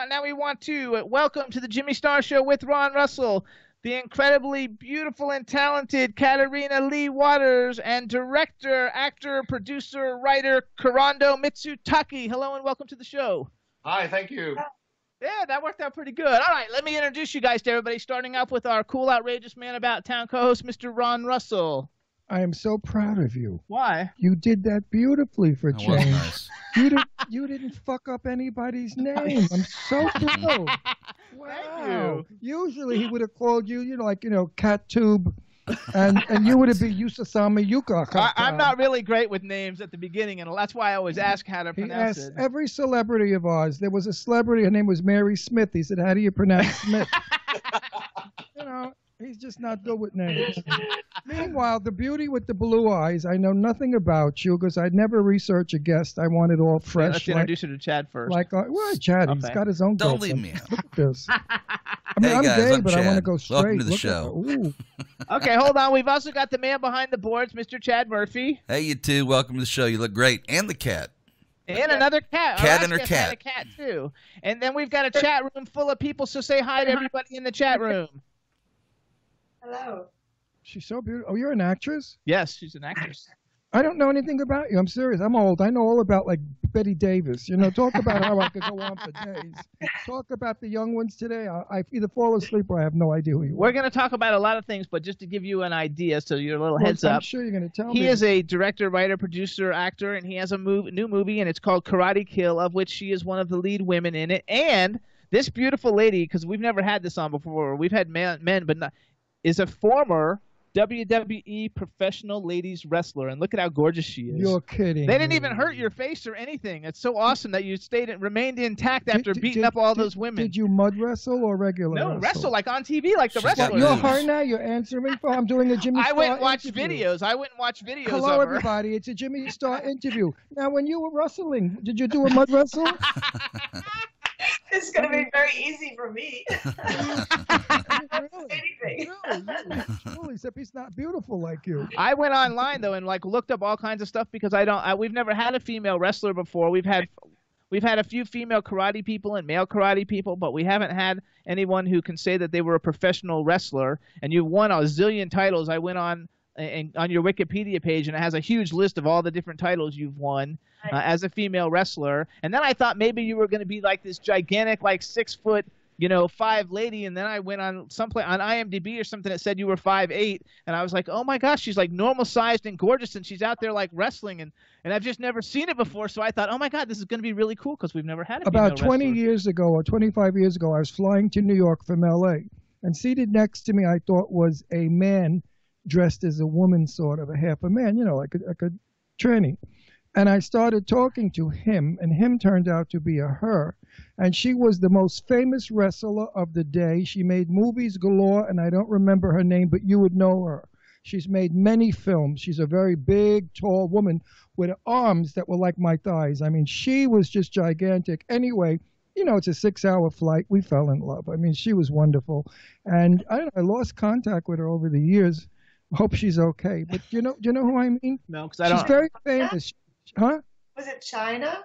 Now we want to welcome to the Jimmy Star Show with Ron Russell, the incredibly beautiful and talented Katarina Lee Waters, and director, actor, producer, writer Kurando Mitsutake. Hello and welcome to the show. Hi, thank you. Yeah, that worked out pretty good. All right, let me introduce you guys to everybody, starting off with our cool, outrageous man about town co-host, Mr. Ron Russell. I am so proud of you. Why? You did that beautifully for That was change. nice. You didn't fuck up anybody's name. I'm so thrilled. Wow. Usually he would have called you, Cat Tube, and you would have been Yusasama Yuka. I'm not really great with names at the beginning, and that's why I always ask how to pronounce it. Every celebrity of ours. There was a celebrity, her name was Mary Smith. He said, how do you pronounce Smith? He's just not good with names. Meanwhile, the beauty with the blue eyes, I know nothing about you because I'd never research a guest. I want it all fresh. Let's introduce you to Chad first. Chad, Okay. he's got his own Don't girlfriend. leave me out. Look at this. I mean, Hey, I'm guys, gay, I'm but I want to Chad. go straight. Welcome to the Look show. at that. Ooh. Okay, hold on. We've also got the man behind the boards, Mr. Chad Murphy. Hey, you two. Welcome to the show. You look great. And the cat. And another cat. Cat Our and her last guest had cat. a cat, too. And then we've got a chat room full of people, so say hi to everybody in the chat room. Hello. She's so beautiful. Oh, you're an actress? Yes, she's an actress. I don't know anything about you. I'm serious. I'm old. I know all about, Betty Davis. Talk about how I could go on for days. Talk about the young ones today. I either fall asleep or I have no idea who you are. We're going to talk about a lot of things, but just to give you an idea, so you're a little heads up. I'm sure you're going to tell me. He is a director, writer, producer, actor, and he has a new movie, and it's called Karate Kill, of which she is one of the lead women in it. And this beautiful lady, because we've never had this on before, we've had men, but not, is a former WWE professional ladies wrestler, and look at how gorgeous she is. You're kidding. They didn't even hurt your face or anything. It's so awesome that you remained intact after beating up all those women. Did you mud wrestle or regular wrestle? No, wrestle like on TV, like the wrestlers. You're her now? You're answering for? I'm doing a Jimmy Star I went and watched interview. videos. I went and watched videos Hello, of her. everybody. It's a Jimmy Star interview. Now, when you were wrestling, did you do a mud wrestle? It's going to be very easy for me. Anything. Really, except he's not beautiful like you. I went online though and looked up all kinds of stuff because we've never had a female wrestler before. We've had a few female karate people and male karate people, but we haven't had anyone who can say that they were a professional wrestler. And you won a zillion titles. I went on your Wikipedia page, and it has a huge list of all the different titles you've won as a female wrestler. And then I thought maybe you were going to be like this gigantic, 6 foot, 5 lady. And then I went on on IMDb or something that said you were 5'8", and I was like, oh my gosh, she's normal sized and gorgeous, and she's out there wrestling, and I've just never seen it before. So I thought, oh my God, this is going to be really cool because we've never had a female About 20 wrestler. years ago or 25 years ago, I was flying to New York from L.A., and seated next to me I thought was a man dressed as a woman, sort of a half a man, like a tranny. And I started talking to him, and him turned out to be a her. And she was the most famous wrestler of the day. She made movies galore, and I don't remember her name, but you would know her. She's made many films. She's a very big, tall woman with arms that were like my thighs. I mean, she was just gigantic. Anyway, it's a 6-hour flight. We fell in love. I mean, she was wonderful. And I lost contact with her over the years. Hope she's okay. But do you know who I mean? No, because I don't. She's very famous. Huh? Was it China?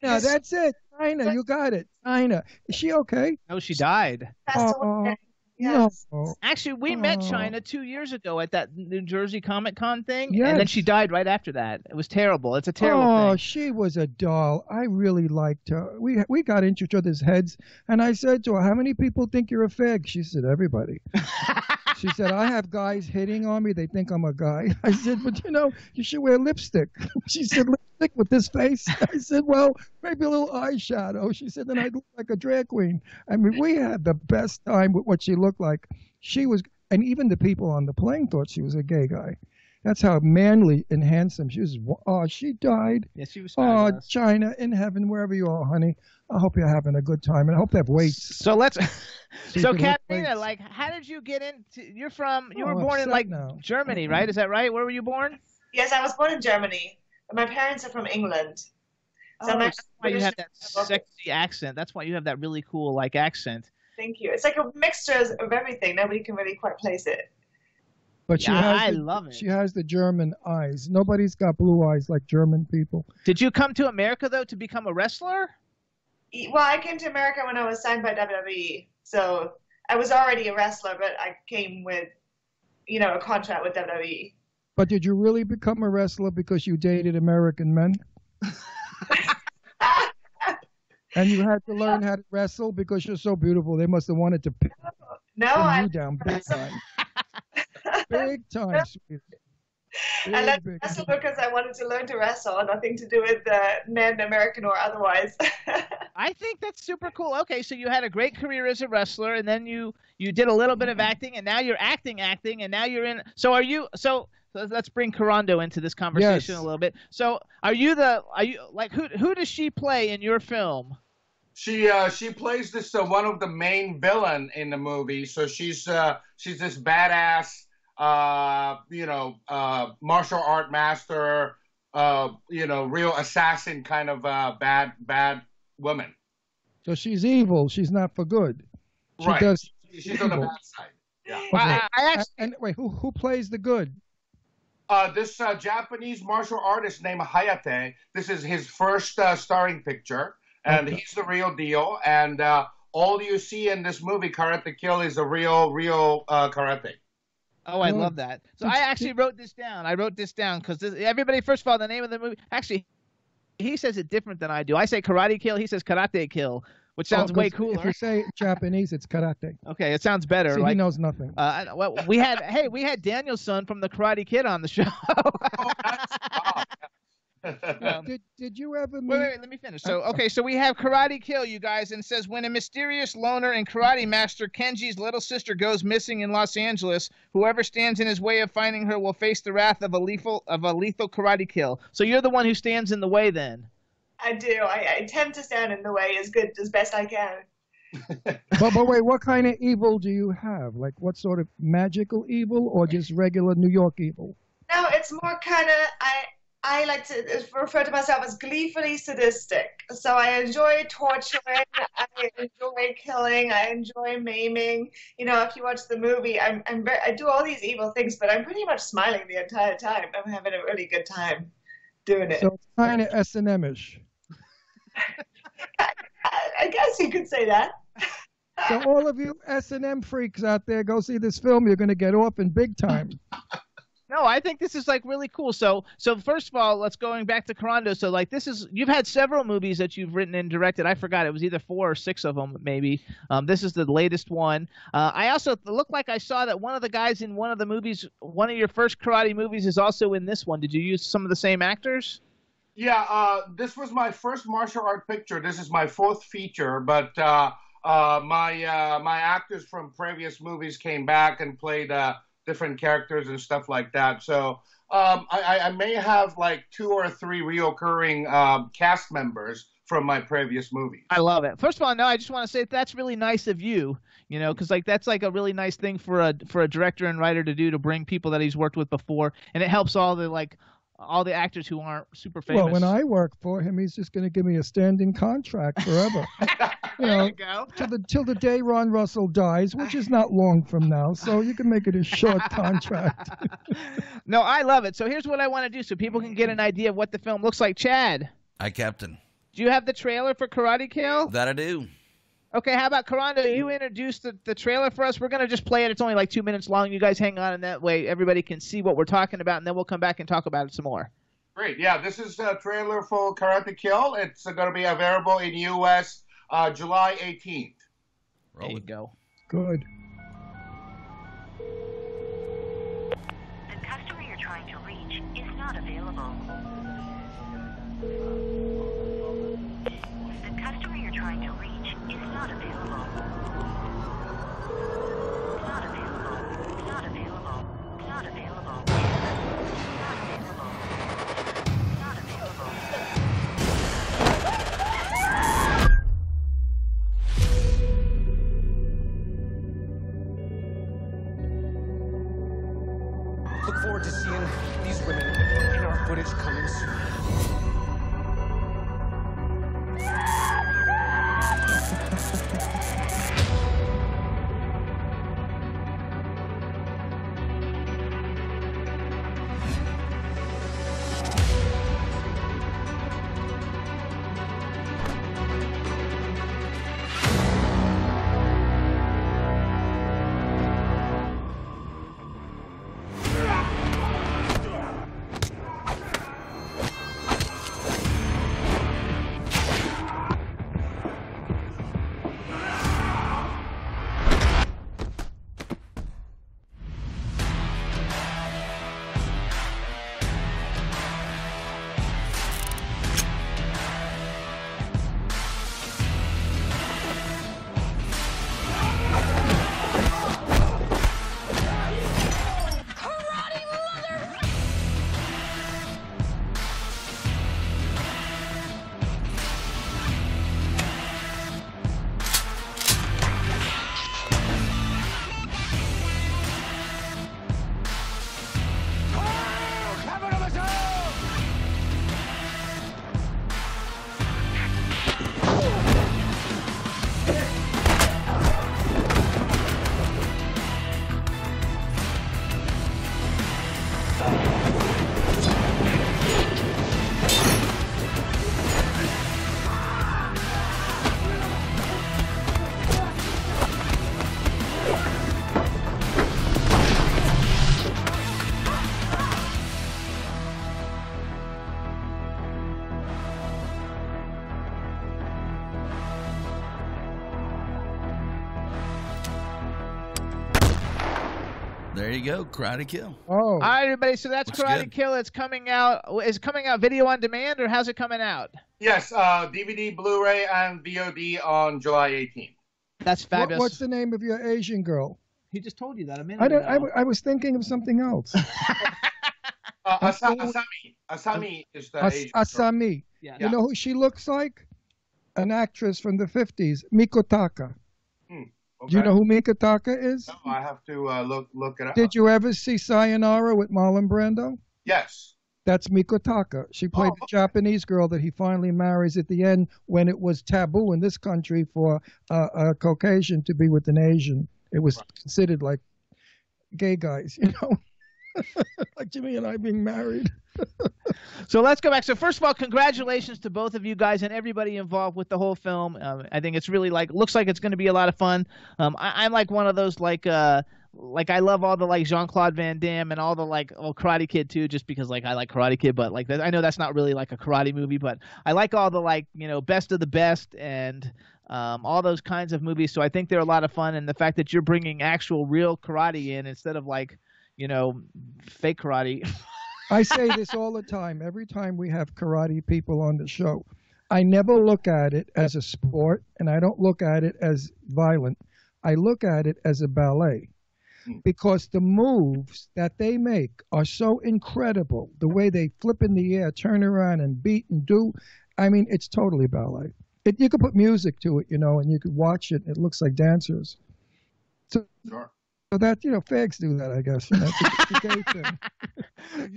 No, that's it. China, you got it. China. Is she okay? No, she died. Passed away. Yes. No. Actually, we met China 2 years ago at that New Jersey Comic Con thing, and then Yes. she died right after that. It was terrible. It's a terrible Oh, thing. she was a doll. I really liked her. We got into each other's heads, and I said to her, how many people think you're a fag? She said, everybody. She said, I have guys hitting on me. They think I'm a guy. I said, but you should wear lipstick. She said, lipstick with this face? I said, well, maybe a little eyeshadow. She said, then I'd look like a drag queen. I mean, we had the best time with what she looked like. She was, and even the people on the plane thought she was a gay guy. That's how manly and handsome she was. Oh, she died. Yeah, she was Oh, fabulous. China, in heaven, wherever you are, honey. I hope you're having a good time, and I hope they have weights. So let's. you So, can lift Katarina, weights. how did you get into? You were I'm born in upset now. Germany, right? Is that right? Where were you born? Yes, I was born in Germany, but my parents are from England. So Oh, my that's why you have that sexy accent. That's why you have that really cool accent. Thank you. It's like a mixture of everything. Nobody can really quite place it. But she Yeah, has I the, love it. she has the German eyes. Nobody's got blue eyes like German people. Did you come to America though to become a wrestler? Well, I came to America when I was signed by WWE, so I was already a wrestler, but I came with, a contract with WWE. But did you really become a wrestler because you dated American men? And you had to learn how to wrestle because you're so beautiful. They must have wanted to pin No, you down big time. Big time, sweetie. I left Big, wrestle big. because I wanted to learn to wrestle, nothing to do with men, American or otherwise. I think that's super cool. Okay, so you had a great career as a wrestler, and then you did a little bit of acting, and now you're acting, and now you're in. So are you? So let's bring Kurando into this conversation Yes. a little bit. So are you like who does she play in your film? She plays this one of the main villain in the movie. So she's this badass martial art master, real assassin kind of bad woman. So she's evil. She's not for good. She Right. does. She's on the bad side. Yeah. I actually. And wait, who plays the good? This Japanese martial artist named Hayate. This is his first starring picture, and he's the real deal. And all you see in this movie, Karate Kill, is a real karate. Oh, I love that. So I actually wrote this down. I wrote this down because everybody, first of all, the name of the movie, actually, he says it different than I do. I say Karate Kill. He says Karate Kill, which sounds way cooler. If you say Japanese, it's karate. Okay, it sounds better. See, he knows nothing. Well, we had Daniel's son from the Karate Kid on the show. Did you ever meet? Wait, let me finish. So we have Karate Kill, you guys, and it says when a mysterious loner and karate master Kenji's little sister goes missing in Los Angeles, whoever stands in his way of finding her will face the wrath of a lethal karate kill. So you're the one who stands in the way, then. I do. I attempt to stand in the way as best I can. But wait, what kind of evil do you have? Like what sort of magical evil or just regular New York evil? No, it's more kind of I like to refer to myself as gleefully sadistic. So I enjoy torturing, I enjoy killing, I enjoy maiming. If you watch the movie, I do all these evil things, but I'm pretty much smiling the entire time. I'm having a really good time doing it. So it's kind of S&M-ish. I guess you could say that. So all of you S&M freaks out there, go see this film. You're going to get off in big time. No, I think this is like really cool. So first of all, let's going back to Kurando. So like you've had several movies that you've written and directed. I forgot, it was either 4 or 6 of them maybe. This is the latest one. I also looked like I saw that one of the guys in one of the movies, one of your first karate movies, is also in this one. Did you use some of the same actors? Yeah, this was my first martial art picture. This is my 4th feature, but my actors from previous movies came back and played different characters and stuff like that. So I may have like 2 or 3 reoccurring cast members from my previous movies. I love it. First of all, no, I just want to say that's really nice of you, because like that's like a really nice thing for a director and writer to do, to bring people that he's worked with before, and it helps all the actors who aren't super famous. Well, when I work for him, he's just going to give me a standing contract forever. There you go. Till the day Ron Russell dies, which is not long from now. So you can make it a short contract. No, I love it. So here's what I want to do so people can get an idea of what the film looks like. Chad, Hi, Captain. do you have the trailer for Karate Kill? That I do. Okay, how about Kurando? You introduce the trailer for us. We're going to just play it. It's only like 2 minutes long. You guys hang on, and that way everybody can see what we're talking about, and then we'll come back and talk about it some more. Great. Yeah, this is a trailer for Karate Kill. It's going to be available in U.S. July 18th. There you go. Good. The customer you're trying to reach is not available. The customer you're trying to reach is not available. Not available. Not available. Not available. Not available. Not available. Look forward to seeing these women in our footage coming soon. There you go, Karate Kill. Oh, All right, everybody. So that's Looks Karate good. Kill. It's coming out. Is it coming out video on demand, or how's it coming out? Yes, DVD, Blu-ray, and VOD on July 18th. That's fabulous. what's the name of your Asian girl? He just told you that a minute I ago. was thinking of something else. Asami is the Asian girl. Asami. Yeah. You know who she looks like? An actress from the 50s, Mikotaka. Okay. Do you know who Mikotaka is? No, I have to look it up. Did you ever see Sayonara with Marlon Brando? Yes. That's Mikotaka. She played the Japanese girl that he finally marries at the end when it was taboo in this country for a Caucasian to be with an Asian. It was considered like gay guys, you know, like Jimmy and I being married. So let's go back. So first of all, congratulations to both of you guys and everybody involved with the whole film. I think it's really looks like it's going to be a lot of fun. I'm like one of those like I love all the like Jean-Claude Van Damme and all the like Karate Kid too, just because like I like Karate Kid, but like I know that's not really like a karate movie, but I like all the like best of the best and all those kinds of movies. So I think they're a lot of fun, and the fact that you're bringing actual real karate in instead of like fake karate. I say this all the time. Every time we have karate people on the show, I never look at it as a sport, and I don't look at it as violent. I look at it as a ballet, because the moves that they make are so incredible. The way they flip in the air, turn around, and beat and do. I mean, it's totally ballet. You could put music to it, and you could watch it. It looks like dancers. So, Sure. So that, fags do that, I guess. It's a gay thing.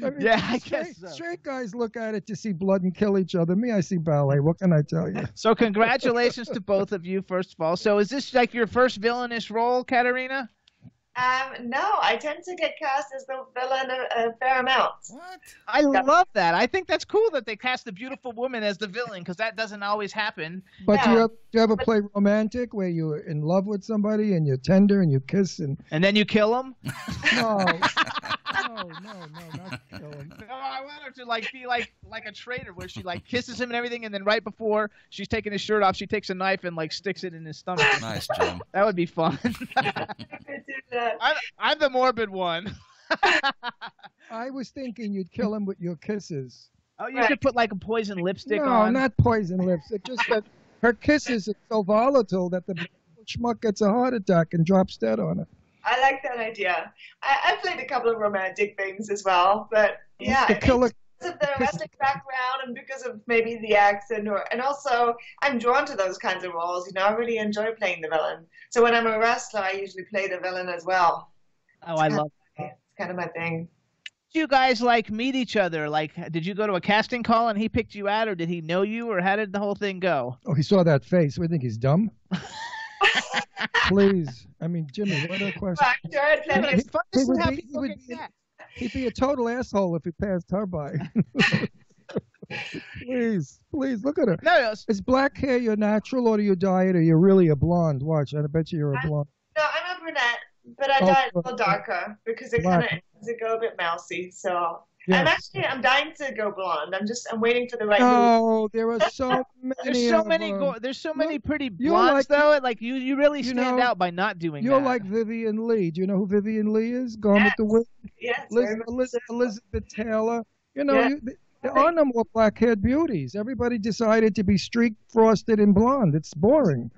I mean, I guess so. Straight guys look at it to see blood and kill each other. Me, I see ballet. What can I tell you? So congratulations to both of you, first of all. So is this like your first villainous role, Katarina? No, I tend to get cast as the villain a fair amount. What? I love that. I think that's cool that they cast a beautiful woman as the villain, because that doesn't always happen. But Yeah. do you ever play romantic where you're in love with somebody and you're tender and you kiss and And then you kill him? no, not kill him. No, I want her to like be like a traitor, where she like kisses him and everything, and then right before she's taking his shirt off, she takes a knife and like sticks it in his stomach. Nice, Jim. That would be fun. I could do that. I'm the morbid one. I was thinking you'd kill him with your kisses. Oh, you should put like a poison lipstick No, on. not poison lips. It's just that her kisses are so volatile that the schmuck gets a heart attack and drops dead on her. I like that idea. I played a couple of romantic things as well, but yeah, The killer. because of the wrestling background and because of maybe the accent, and also I'm drawn to those kinds of roles. I really enjoy playing the villain. So when I'm a wrestler, I usually play the villain as well. Oh, I love It's kind of my thing. Did you guys like meet each other? Like, did you go to a casting call and he picked you out, or did he know you, or how did the whole thing go? Oh, he saw that face. We think he's dumb. Please, I mean, Jimmy, what a question. I'm sure I'd play It's fun to He see would how be- people he get would be- cast. He'd be a total asshole if he passed her by. Please, look at her. No, Is black hair your natural, or do you dye it, or you're really a blonde? Watch, I bet you you're a blonde. No, I'm a brunette, but I dye it a little darker because it kind of ends to go a bit mousy. So Yes. I'm dying to go blonde. I'm waiting for the right move. No, there are so many. there's so of many. them. There's so many pretty you're blondes, like- though. Like you really you stand know, out by not doing You're that. like Vivian Lee. Do you know who Vivian Lee is? Gone with the Wind. Yes, very much so. Elizabeth Taylor. Yeah. There are no more black-haired beauties. Everybody decided to be streaked, frosted, and blonde. It's boring.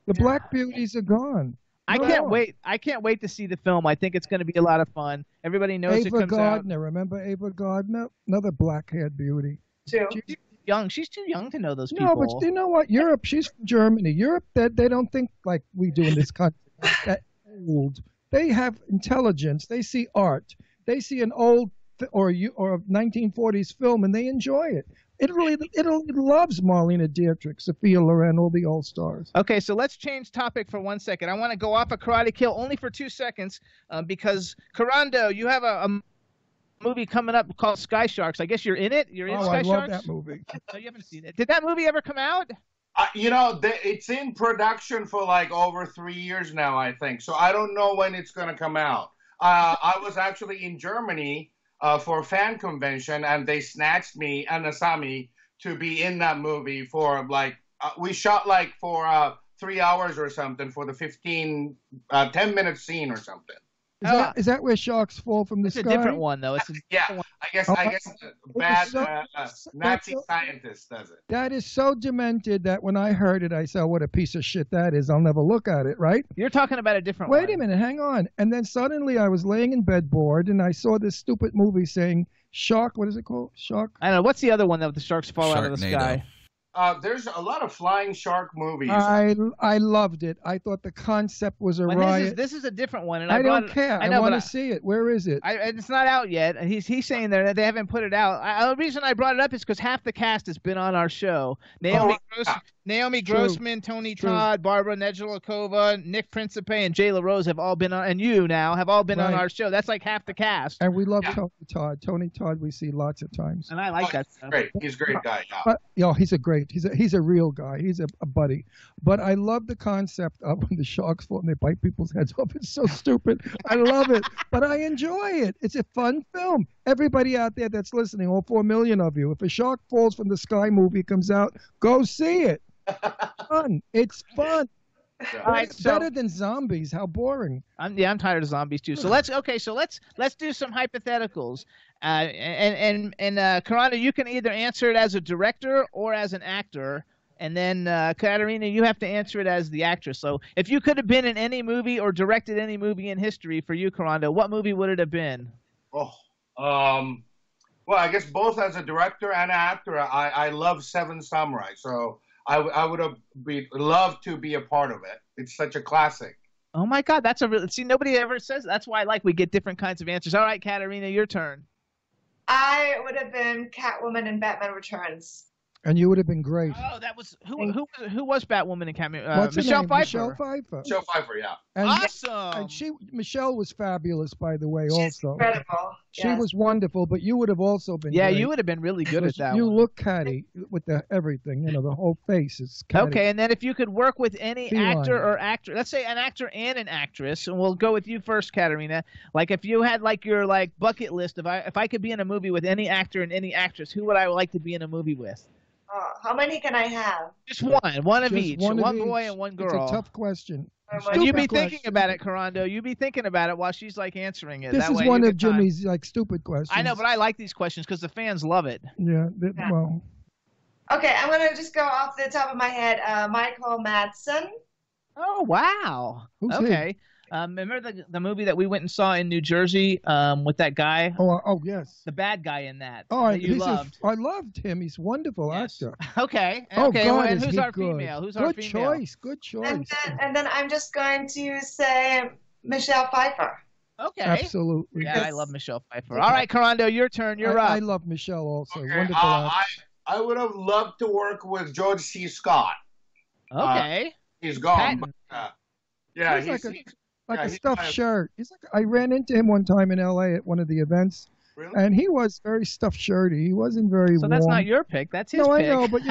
The black beauties are gone. I can't wait. I can't wait to see the film. I think it's going to be a lot of fun. Everybody knows it Ava comes Gardner. Remember Ava Gardner? Another black-haired beauty. Too. out. She's young. She's too young to know those people. No, but you know what? Europe, she's from Germany. Europe, they don't think like we do in this country. That old. They have intelligence. They see art. They see an old or 1940s film, and they enjoy it. It loves Marlena Dietrich, Sophia Loren, all the old stars. Okay, so let's change topic for 1 second. I want to go off a Karate Kill only for 2 seconds because, Kurando, you have a movie coming up called Sky Sharks. I guess you're in it? You're in Sky I love Sharks? that movie. No, you haven't seen it. Did that movie ever come out? It's in production for like over 3 years now, I think. So I don't know when it's going to come out. I was actually in Germany for a fan convention, and they snatched me and Asami to be in that movie for we shot for 3 hours or something for the 10-minute scene or something. Is that where sharks fall from the It's sky? a different one, though. It's a Yeah, different one. I guess the bad Nazi so- scientist does it. That is so demented that when I heard it, I said, "What a piece of shit that is! I'll never look at it." Right? You're talking about a different one. Wait a minute, hang on. And then suddenly I was laying in bed bored, and I saw this stupid movie saying shark. What is it called? Shark. I don't know. What's the other one that the sharks fall out of the Sharknado. sky? There's a lot of flying shark movies. I loved it. I thought the concept was a But riot. this is a different one, and I brought don't it- care. I I know, want but to see it. Where is it? it's not out yet. He's saying there that they haven't put it out. The reason I brought it up is because half the cast has been on our show. Naomi Grossman, Tony Todd, Barbara Nedjelakova, Nick Principe, and Jay LaRose have all been on, and you now have all been on Right. our show. That's like half the cast. And we love Tony Todd. Tony Todd we see lots of times. And I like that stuff. Great, he's a great guy. Yeah. But he's a real guy. He's a buddy. But I love the concept of when the sharks fall and they bite people's heads off. It's so stupid. I love it. But I enjoy it. It's a fun film. Everybody out there that's listening, all 4 million of you, if a Shark Falls from the Sky movie comes out, go see it. Fun. It's fun. Yeah. All right, It's so better than zombies. How boring. I'm tired of zombies too. So let's do some hypotheticals. And Kurando, you can either answer it as a director or as an actor. And then Katarina, you have to answer it as the actress. So if you could have been in any movie or directed any movie in history for you, Kurando, what movie would it have been? Well, I guess both as a director and actor, I love Seven Samurai, so I would have loved to be a part of it. It's such a classic. Oh my God, that's a real. See, nobody ever says. That's why we get different kinds of answers. All right, Katarina, your turn. I would have been Catwoman in Batman Returns. And you would have been great. Oh, that was who was Batwoman in Cameo? What's her Michelle name? Pfeiffer. Michelle Pfeiffer. Michelle Pfeiffer, yeah. And, Awesome. and Michelle was fabulous, by the way, She's also. incredible. She Yes. was wonderful, but you would have also been Yeah, great. you would have been really good at that You one. look catty with the everything, the whole face is catty. Okay, and then if you could work with any Feline. actor or actor, let's say an actor and an actress, and we'll go with you first, Katarina. Like if you had your bucket list, if I could be in a movie with any actor and any actress, who would I like to be in a movie with? How many can I have? Just one of Just each, one of boy each. and one girl. It's a tough question. And you be Stupid thinking question. about it, Kurando. You be thinking about it while she's answering it. This That is way one you of get time. Jimmy's stupid questions. I know, but I like these questions because the fans love it. Yeah, well, Okay, I'm going to just go off the top of my head. Michael Madsen. Oh wow. Who's he? Okay. Remember the movie that we went and saw in New Jersey with that guy, oh yes. the bad guy in that Oh, you loved? I loved him. He's a wonderful Yes. actor. Okay. Oh Okay. God, and is who's he our good? female? Who's good our female? choice. Good choice. And then I'm just going to say Michelle Pfeiffer. Okay. Absolutely. Yeah, I love Michelle Pfeiffer. All right, Kurando, your turn. You're I up. love Michelle also. Okay, Wonderful actor. I would have loved to work with George C. Scott. Okay. He's gone. Patton. But, yeah, He's like yeah, a he's stuffed kind of- shirt. I ran into him one time in L.A. at one of the events, really? and he was very stuffed shirty. He wasn't very So warm. that's not your pick. That's his No, pick. I know, but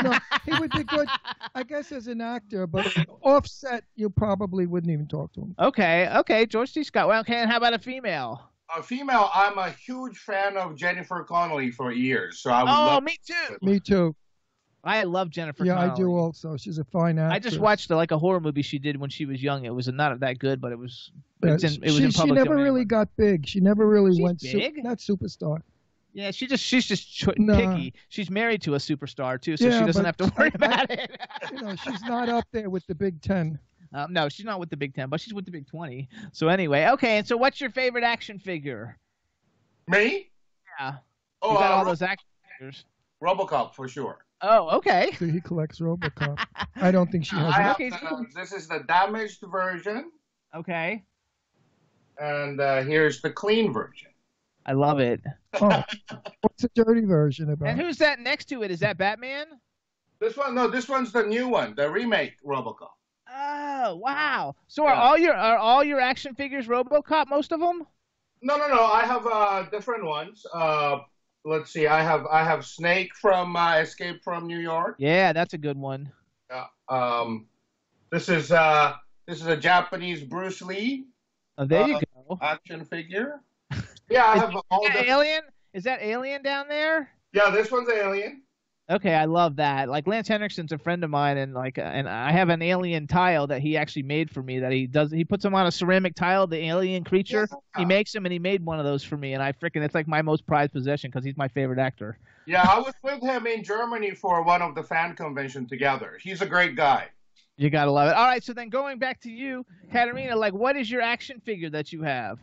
he would be good, I guess, as an actor. But offset, you probably wouldn't even talk to him. Okay. George C. Scott. Well, okay. And how about a female? A female, I'm a huge fan of Jennifer Connelly for years, so I would Oh, love me too. Me too. I love Jennifer. Yeah, Connelly. I do also. She's a fine actress. I just watched a horror movie she did when she was young. It was not that good, but it was. Yeah, It was in she public never domain. really got big. She never really She's went big? not superstar. Yeah, she's just Nah. picky. She's married to a superstar too, so Yeah, she doesn't have but to worry about it. She's not up there with the Big Ten. No, she's not with the Big 10, but she's with the Big 20. So anyway, okay. And so, what's your favorite action figure? Me? Yeah, Oh, you got all those action figures. RoboCop for sure. Oh, okay. So he collects RoboCop. I don't think she has. I it. have this is the damaged version, Okay. and here's the clean version. I love it. Oh, what's the dirty version about? And who's that next to it? Is that Batman? This one's the new one, the remake RoboCop. Oh, wow. So are all your action figures RoboCop? Most of them? No. I have different ones. Let's see. I have Snake from Escape from New York. Yeah, that's a good one. This is a Japanese Bruce Lee Oh, there you go. action figure. Yeah, I have all Is that the. Alien? Is that Alien down there? Yeah, this one's Alien. Okay, I love that. Like Lance Henriksen's a friend of mine, and and I have an alien tile that he actually made for me. That he does. He puts them on a ceramic tile, the alien creature. Yeah. He makes them, and he made one of those for me. And it's like my most prized possession because he's my favorite actor. Yeah, I was with him in Germany for one of the fan conventions together. He's a great guy. You gotta love it. All right, so then going back to you, Katarina, like what is your action figure that you have?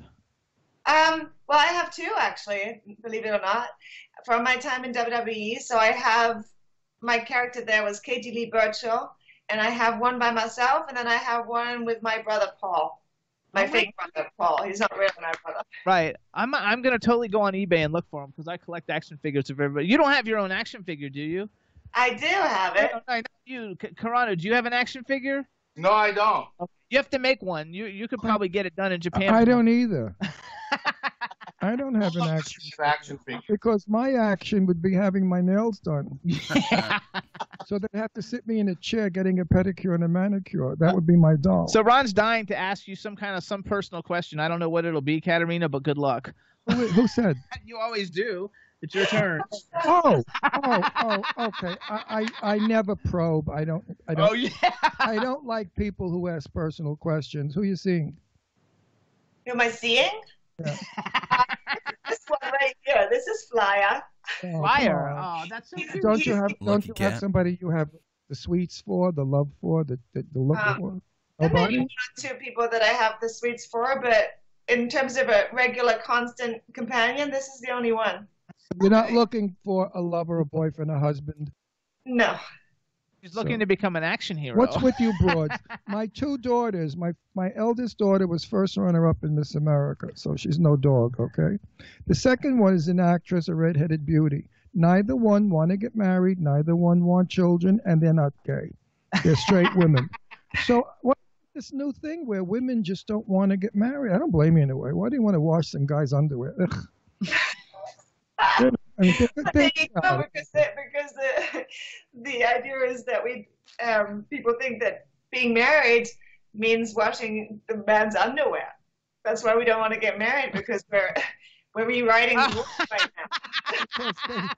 Well, I have two actually, believe it or not, from my time in WWE. So I have my character there was Katie Lee Burchill, and I have one by myself, and then I have one with my brother Paul, my fake brother Paul. He's not really my brother. Right. I'm gonna totally go on eBay and look for them because I collect action figures of everybody. You don't have your own action figure, do you? I do have it. No, not you, Kurando. Do you have an action figure? No, I don't. You have to make one. You could probably get it done in Japan. I don't either. I don't have an action figure because my action would be having my nails done. So they'd have to sit me in a chair getting a pedicure and a manicure. That would be my doll. So Ron's dying to ask you some personal question. I don't know what it'll be, Katarina, but good luck. Who said? You always do. It's your turn. Oh, okay. I never probe. I don't. Oh yeah. I don't like people who ask personal questions. Who are you seeing? Who am I seeing? Yeah. This one right here. This is Flyer. Flyer. Oh, that's so cute. Don't you have cat. somebody you have the sweets for, the love for, the look for? There may be Nobody? one or two people that I have the sweets for, but in terms of a regular, constant companion, this is the only one. You're not looking for a lover, a boyfriend, a husband. No. She's looking to become an action hero. What's with you broads? My two daughters, my eldest daughter was first runner-up in Miss America, so she's no dog, okay? The second one is an actress, a redheaded beauty. Neither one want to get married, neither one want children, and they're not gay. They're straight women. So what's this new thing where women just don't want to get married? I don't blame you in a way. Why do you want to wash some guy's underwear? Ugh. I mean, There you go, because the idea is that people think that being married means washing the man's underwear. That's why we don't want to get married, because we're rewriting the rules right now.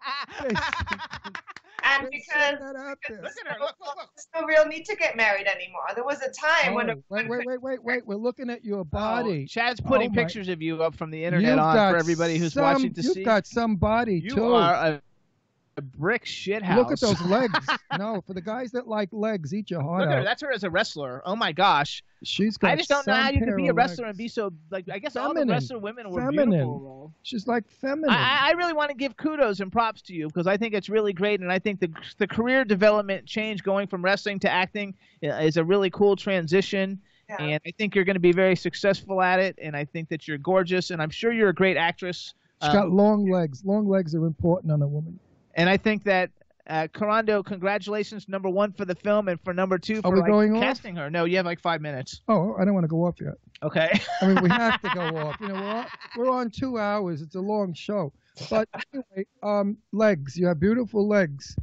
And because Look at her. Look. there's no real need to get married anymore. There was a time when Wait. We're looking at your body. Chad's putting pictures of you up from the internet for everybody who's watching to see. You've got some body, you too. You are a brick shithouse. Look at those legs. No, for the guys that like legs, eat your heart Look at her. out. That's her as a wrestler. Oh, my gosh. She's got I just don't know how you some can be pair a of wrestler legs. and be so, like, I guess all the Feminine. wrestler women were Feminine. beautiful, though. She's like feminine. I really want to give kudos and props to you because I think it's really great, and I think the career development change going from wrestling to acting is a really cool transition, and I think you're going to be very successful at it, and I think that you're gorgeous, and I'm sure you're a great actress. She's got long legs. Long legs are important on a woman. And I think that Kurando, congratulations, #1 for the film, and for #2 for casting her. No, you have like 5 minutes. Oh, I don't want to go off yet. Okay. I mean, we have to go off. You know, we're on 2 hours. It's a long show. But anyway, legs. You have beautiful legs.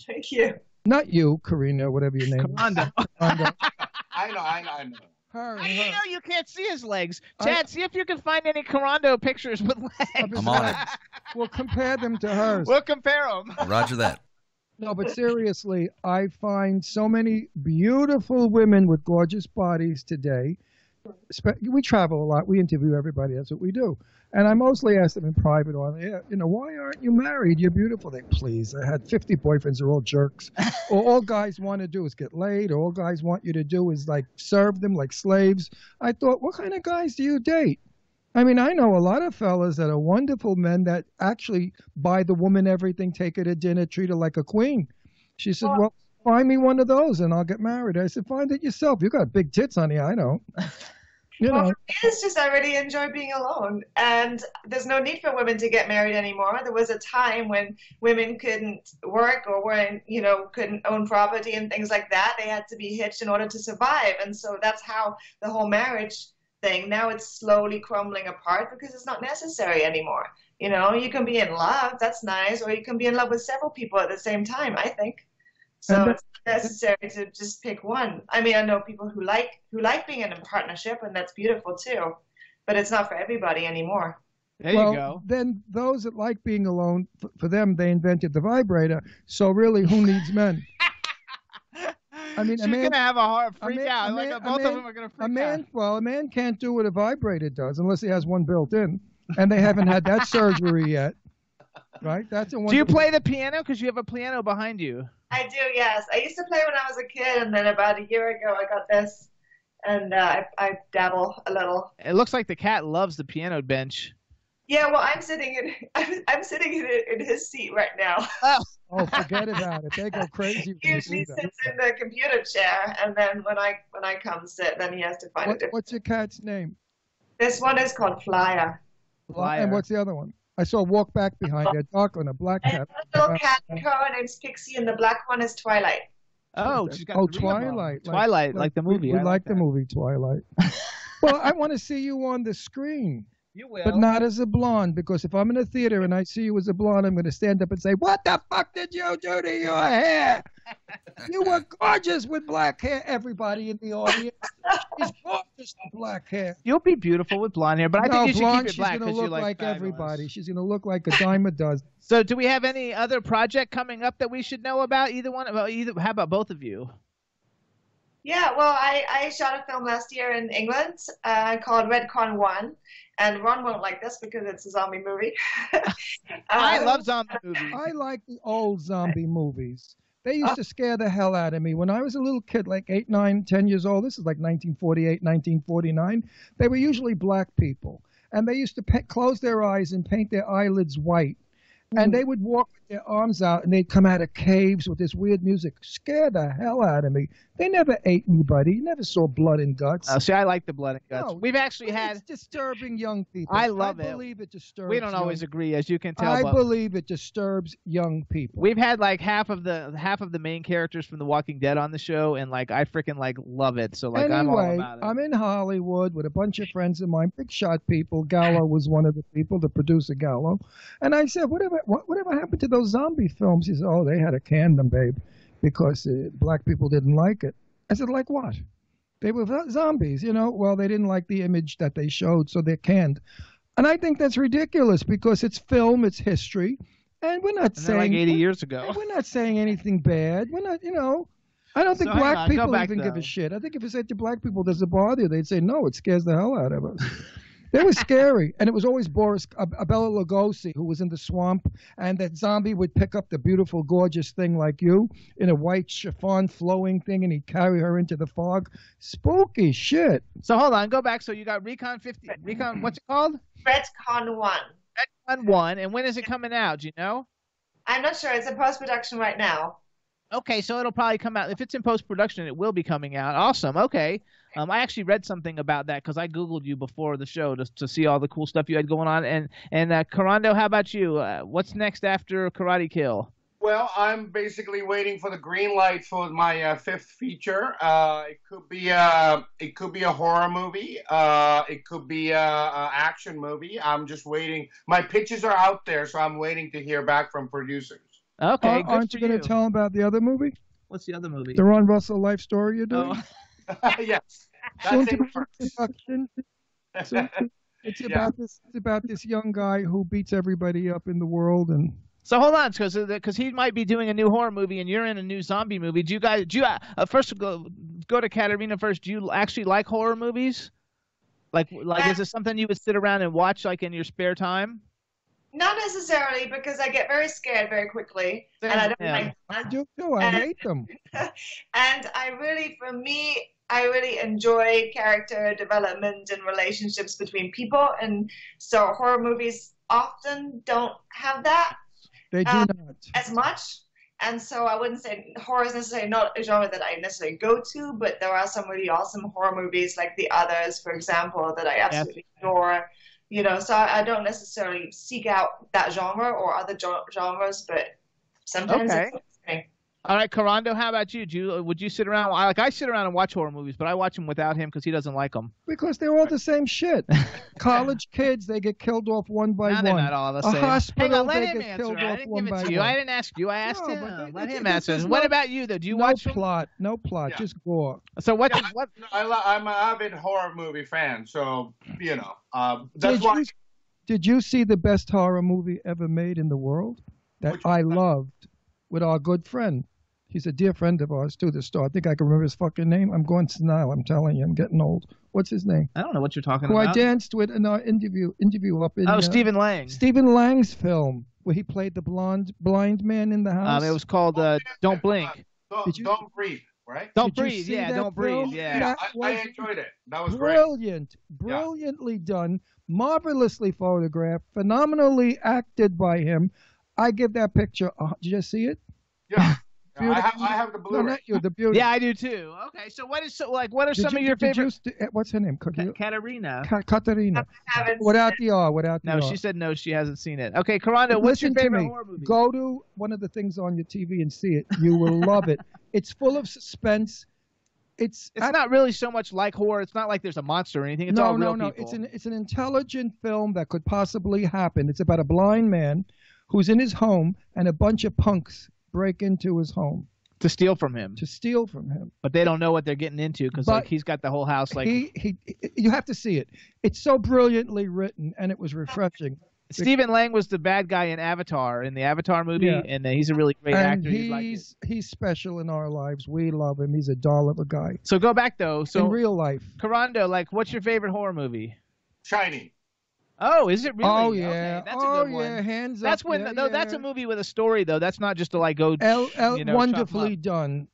Thank you. Not you, Karina, whatever your name Kurando. is. Kurando. I know. Her. You know you can't see his legs. Chad, see if you can find any Kurando pictures with legs. I'm on it. We'll compare them to hers. We'll compare them. Roger that. No, but seriously, I find so many beautiful women with gorgeous bodies today. We travel a lot. We interview everybody. That's what we do. And I mostly ask them in private on the air, why aren't you married? You're beautiful. They, please. I had 50 boyfriends. They're all jerks. Or all guys want to do is get laid. Or all guys want you to do is like serve them like slaves. I thought, what kind of guys do you date? I mean, I know a lot of fellas that are wonderful men that actually buy the woman everything, take her to dinner, treat her like a queen. She said, well, find me one of those and I'll get married. I said, find it yourself. You got big tits, honey. I don't. Well, it's just I really enjoy being alone. And there's no need for women to get married anymore. There was a time when women couldn't work or couldn't own property and things like that. They had to be hitched in order to survive. And so that's how the whole marriage thing, now it's slowly crumbling apart because it's not necessary anymore. You can be in love, that's nice, or you can be in love with several people at the same time, I think. So it's not necessary to just pick one. I mean, I know people who like being in a partnership, and that's beautiful too, but it's not for everybody anymore. There you go. Then those that like being alone, for them, they invented the vibrator. So really, who needs men? I mean, She's gonna have a heart freak out. Both of them are gonna freak out. Well, a man can't do what a vibrator does unless he has one built in, and they haven't had that surgery yet. Right? That's a. Do you play the piano? Because you have a piano behind you. I do, yes. I used to play when I was a kid, and then about a year ago I got this, and I dabble a little. It looks like the cat loves the piano bench. Yeah, well, I'm sitting in his seat right now. Oh, forget about it. They go crazy. He usually sits in the computer chair, and then when I come sit, then he has to find a different. What's your cat's name? This one is called Flyer. Flyer. And what's the other one? I saw Walk Back behind there, dark on a black cat. A little cat her name's Pixie, and the black one is Twilight. Oh, she's got Twilight. Twilight, like the movie. We like the movie Twilight. Well, I want to see you on the screen. You will. But not as a blonde, because if I'm in a theater and I see you as a blonde, I'm going to stand up and say, "What the fuck did you do to your hair? You were gorgeous with black hair." Everybody in the audience, she's gorgeous with black hair. You'll be beautiful with blonde hair, but I think you should keep it black because you like everybody. She's going to look like a dime a dozen. So, do we have any other project coming up that we should know about? How about both of you? Yeah, well, I shot a film last year in England called Redcon 1, and Ron won't like this because it's a zombie movie. I love zombie movies. I like the old zombie movies. They used to scare the hell out of me. When I was a little kid, like 8, 9, 10 years old, this is like 1948, 1949, they were usually black people. And they used to close their eyes and paint their eyelids white. And they would walk with their arms out, and they'd come out of caves with this weird music. Scare the hell out of me. They never ate anybody. You never saw blood and guts. See, I like the blood and guts. No, We've actually had... It's disturbing young people. I love it. I believe it disturbs We don't always agree, as you can tell. I believe it disturbs young people. We've had like half of the main characters from The Walking Dead on the show, and like I freaking like love it. So like anyway, I'm all about it. I'm in Hollywood with a bunch of friends of mine, big shot people. Gallo was one of the people, the producer Gallo. And I said, whatever happened to those zombie films? He said, oh, they had to can them, babe, because black people didn't like it. I said, like what? They were zombies, you know? Well, they didn't like the image that they showed, so they're canned. And I think that's ridiculous because it's film, it's history, and we're not saying like 80 years ago. We're not saying anything bad. We're not, you know. I don't think black people even give a shit. I think if you said to black people, does it bother you? They'd say, no, it scares the hell out of us. They were scary, and it was always Bela Lugosi who was in the swamp, and that zombie would pick up the beautiful, gorgeous thing like you in a white chiffon flowing thing, and he'd carry her into the fog. Spooky shit. So hold on, go back. So you got Recon, what's it called? Redcon 1. Redcon 1, and when is it coming out? Do you know? I'm not sure. It's in post-production right now. Okay, so it'll probably come out. If it's in post-production, it will be coming out. Awesome. Okay. I actually read something about that because I Googled you before the show to see all the cool stuff you had going on. And Kurando, how about you? What's next after Karate Kill? Well, I'm basically waiting for the green light for my fifth feature. It could be a horror movie. It could be a action movie. I'm just waiting. My pitches are out there, so I'm waiting to hear back from producers. Okay, aren't you going to tell them about the other movie? What's the other movie? The Ron Russell life story you're doing? Oh. Yes, that's in production. It's about this young guy who beats everybody up in the world. And so hold on, because he might be doing a new horror movie and you're in a new zombie movie. Do you first go to Katarina first? Do you actually like horror movies? Like is it something you would sit around and watch like in your spare time? Not necessarily, because I get very scared very quickly, and I don't like them. I do too. I hate them. And I really enjoy character development and relationships between people, and so horror movies often don't have that. They do not as much. And so I wouldn't say horror is necessarily not a genre that I necessarily go to, but there are some really awesome horror movies like The Others, for example, that I absolutely adore. You know, so I don't necessarily seek out that genre or other genres, but sometimes it's okay. All right, Kurando, how about you? Would you sit around? I sit around and watch horror movies, but I watch them without him because he doesn't like them. Because they're all the same shit. College kids, they get killed off one by one. They're not all the same. A hospital, hang on, let they him get answer. killed I off didn't one give it by to you. one. I didn't ask you. I asked him. Let him answer. What about you, though? Do you watch them? No plot, just gore. So what? I'm an avid horror movie fan, so you know that's why. Did you see the best horror movie ever made in the world that Which I one? loved with our good friend? He's a dear friend of ours too. The star. I think I can remember his fucking name. I'm going senile. I'm telling you, I'm getting old. What's his name? I don't know what you're talking Who about. I danced with in our interview up in. Oh, Stephen Lang. Stephen Lang's film where he played the blind man in the house. It was called Don't Blink. Don't breathe, right? Don't Did you breathe. see Yeah, that don't breathe. film? Yeah. That I was enjoyed it. That was great. brilliantly done, marvelously photographed, phenomenally acted by him. I give that picture. Did you see it? Yeah. I Beautiful. have the No, Blu-ray. not you. The beauty. Yeah, I do too. Okay, so what are Did some you- of your did you favorite? what's her name? Katarina. Katarina. Haven't Without the R. Without the No, R. she said no. She hasn't seen it. Okay, Kurando, what's your Listen to favorite me. horror movie? Go to one of the things on your TV and see it. You will love it. It's full of suspense. It's not really so much like horror. It's not like there's a monster or anything. It's all real people. It's an intelligent film that could possibly happen. It's about a blind man who's in his home and a bunch of punks break into his home to steal from him. But they don't know what they're getting into because like he's got the whole house like. You have to see it. It's so brilliantly written and it was refreshing. Stephen Lang was the bad guy in Avatar, in the Avatar movie, and he's a really great actor. He's special in our lives. We love him. He's a doll of a guy. So go back though. So in real life, Kurando, like, what's your favorite horror movie? Shining. Oh, is it really? Oh yeah, okay, that's a good one. Hands that's up. When that's a movie with a story though. That's not just to like go. Wonderfully done,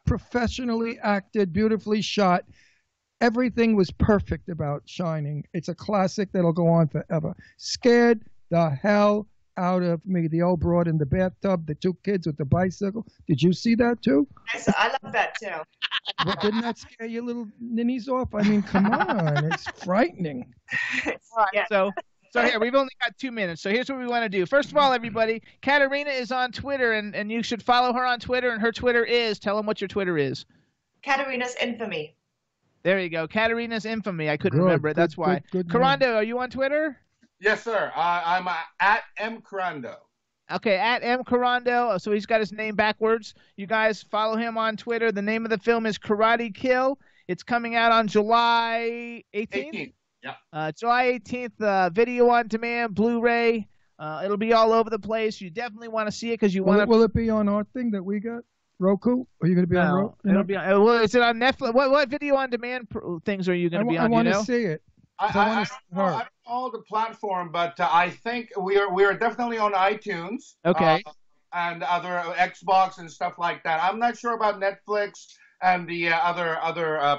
professionally acted, beautifully shot. Everything was perfect about Shining. It's a classic that'll go on forever. Scared the hell out of me. The old broad in the bathtub, the two kids with the bicycle. Did you see that too? Yes, I love that too. Well, didn't that scare your little ninnies off? I mean, come on. It's frightening. All right, Yeah. So here, we've only got 2 minutes. So here's what we want to do. First of all, everybody, Katarina is on Twitter, and you should follow her on Twitter, and her Twitter is, tell them what your Twitter is. Katarina's Infamy. There you go. Katarina's Infamy. I couldn't remember it. That's why. Good Kurando, are you on Twitter? Yes, sir. I'm at M. Kurando. Okay, at M. Kurando. So he's got his name backwards. You guys follow him on Twitter. The name of the film is Karate Kill. It's coming out on July 18th? Yeah. July 18th, video on demand, Blu-ray. It'll be all over the place. You definitely want to see it because you want to. Will it be on our thing that we got? Roku? Are you going to be on Roku? It'll be on, well, is it on Netflix? What video on demand things are you going to be on? I want to see it. I don't know the platform, but I think we are definitely on iTunes. Okay. And other Xbox and stuff like that. I'm not sure about Netflix and the other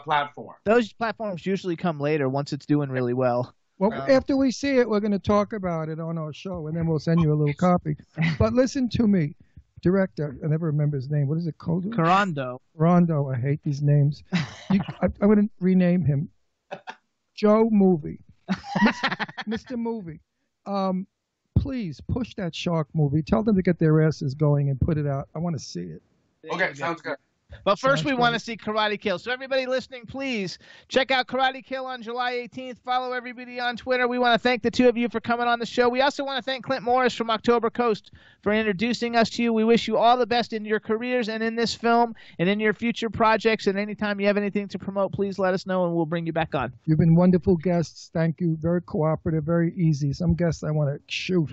platforms. Those platforms usually come later once it's doing really well. Well, after we see it, we're going to talk about it on our show, and then we'll send you a little copy. But listen to me. Director, I never remember his name. What is it called? Kurando. I hate these names. I'm going to rename him Joe Movie. Mr. Movie. Please push that shark movie. Tell them to get their asses going and put it out. I want to see it. Okay, sounds good. But first, we want to see Karate Kill. So everybody listening, please check out Karate Kill on July 18th. Follow everybody on Twitter. We want to thank the two of you for coming on the show. We also want to thank Clint Morris from October Coast for introducing us to you. We wish you all the best in your careers and in this film and in your future projects. And anytime you have anything to promote, please let us know and we'll bring you back on. You've been wonderful guests. Thank you. Very cooperative, very easy. Some guests I want to shoot.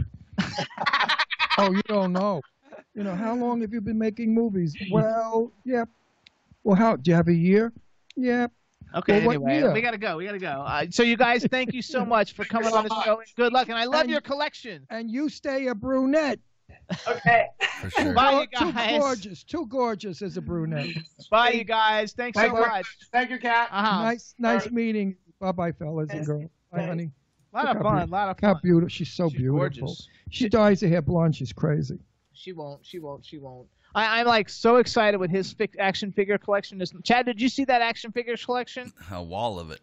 Oh, you don't know. You know, how long have you been making movies? Well, yeah. Well, how? Do you have a year? Yeah. Okay, well, anyway, we got to go. So you guys, thank you so much for coming on the show. Good luck, and I love your collection. And you stay a brunette. Okay. For sure. Bye, you guys. Too gorgeous as a brunette. Bye, you guys. Thanks so much. Thank you, Kat. Nice meeting. Bye-bye, fellas and girls. Bye, honey. A lot of fun. How beautiful. She's so beautiful. Gorgeous. She dyes her hair blonde. She's crazy. She won't. I'm like so excited with his action figure collection. Chad, did you see that action figures collection? A wall of it.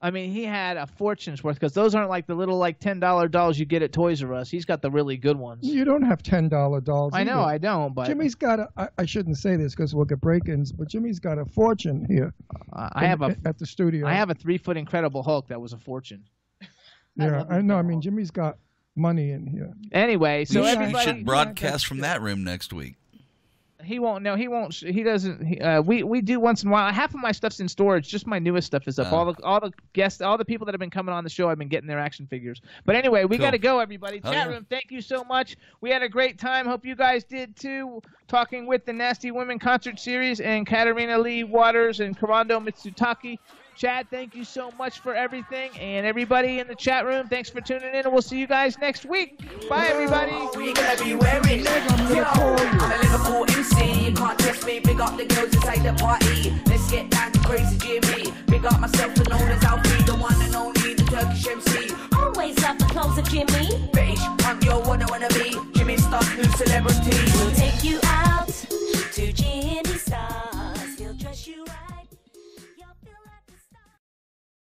I mean, he had a fortune's worth because those aren't like the little like $10 dolls you get at Toys R Us. He's got the really good ones. You don't have $10 dolls. I know, I don't. But Jimmy's got I shouldn't say this because we'll get break-ins, but Jimmy's got a fortune here. At the studio. I have a 3-foot Incredible Hulk that was a fortune. Yeah, I know. I mean, Jimmy's got money in here. Anyway, so you everybody should broadcast from that room next week. He won't. No, he won't. He doesn't. We do once in a while. Half of my stuff's in storage. Just my newest stuff is up. All the guests, all the people that have been coming on the show, I've been getting their action figures. But anyway, we got to go, everybody. Chat room, thank you so much. We had a great time. Hope you guys did too. Talking with the Nasty Women concert series and Katarina Waters and Kurando Mitsutake. Chad, thank you so much for everything. And everybody in the chat room, thanks for tuning in. And we'll see you guys next week. Bye, everybody. We gonna be wearing. Yo, I'm a Liverpool MC. You can't trust me. Big up the girls inside the party. Let's get down to crazy Jimmy. Big up myself and known as Alpha.